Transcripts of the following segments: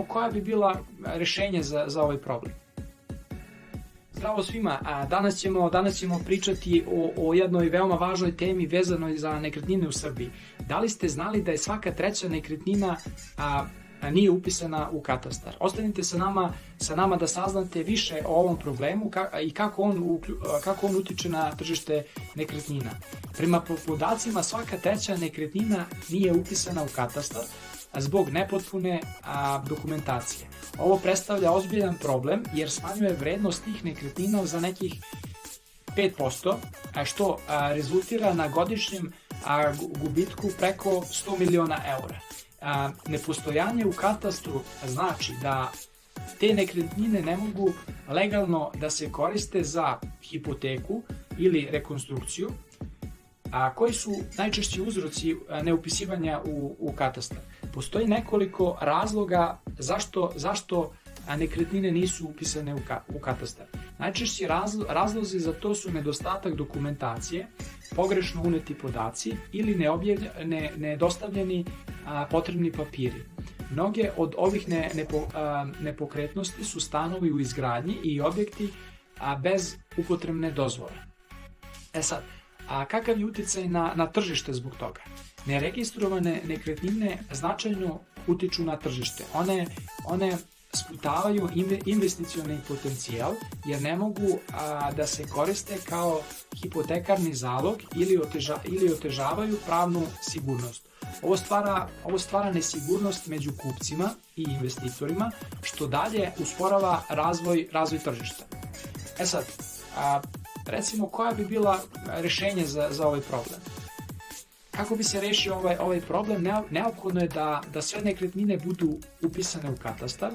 koja bi bila rešenje za ovaj problem. Zdravo svima, danas ćemo pričati o jednoj veoma važnoj temi vezanoj za nekretnine u Srbiji. Da li ste znali da je svaka treća nekretnina nije upisana u katastar? Ostanite sa nama da saznate više o ovom problemu i kako on utiče na tržište nekretnina. Prema podacima, svaka treća nekretnina nije upisana u katastar zbog nepotpune dokumentacije. Ovo predstavlja ozbiljan problem jer smanjuje vrednost tih nekretnina za nekih 5%, što rezultira na godišnjem gubitku preko 100 miliona eura. Nepostojanje u katastru znači da te nekretnine ne mogu legalno da se koriste za hipoteku ili rekonstrukciju. Koji su najčešći uzroci neupisivanja u katastar? Postoji nekoliko razloga zašto nekretnine nisu upisane u katastar. Najčešći razlozi za to su nedostatak dokumentacije, pogrešno uneti podaci ili nedostavljeni potrebni papiri. Mnoge od ovih nepokretnosti su stanovi u izgradnji i objekti bez upotrebne dozvole. Kakav je uticaj na tržište zbog toga? Neregistrovane nekretnine značajno utiču na tržište. One sputavaju investicioni potencijal jer ne mogu da se koriste kao hipotekarni zalog ili otežavaju pravnu sigurnost. Ovo stvara nesigurnost među kupcima i investitorima, što dalje usporava razvoj tržišta. Recimo, koja bi bila rešenje za ovaj problem? Kako bi se rešio ovaj problem, neophodno je da sve nekretnine budu upisane u katastar.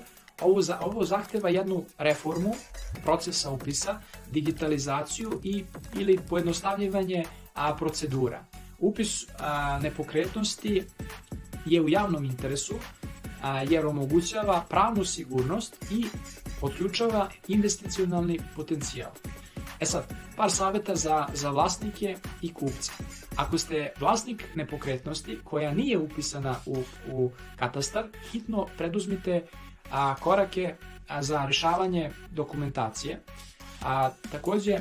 Ovo zahteva jednu reformu procesa upisa, digitalizaciju ili pojednostavljivanje procedura. Upis nepokretnosti je u javnom interesu jer omogućava pravnu sigurnost i otključava investicionalni potencijal. Par saveta za vlasnike i kupce. Ako ste vlasnik nepokretnosti koja nije upisana u katastar, hitno preduzmite korake za rešavanje dokumentacije. Takođe,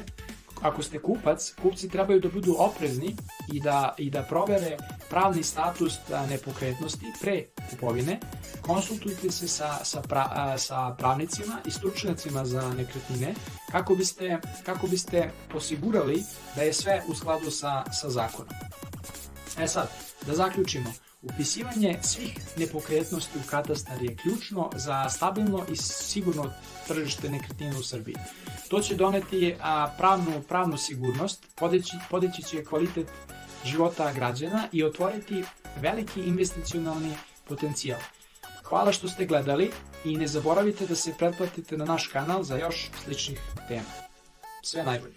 ako ste kupac, kupci trebaju da budu oprezni i da provere pravni status nepokretnosti pre kupovine. Konsultujte se sa pravnicima i stručnjacima za nekretnine kako biste osigurali da je sve u skladu sa zakonom. Da zaključimo. Upisivanje svih nepokretnosti u katastar je ključno za stabilno i sigurno tržište nekretnina u Srbiji. To će doneti pravnu sigurnost, podići će kvalitet života građana i otvoriti veliki investicionalni potencijal. Hvala što ste gledali i ne zaboravite da se pretplatite na naš kanal za još sličnih tema. Sve najbolje!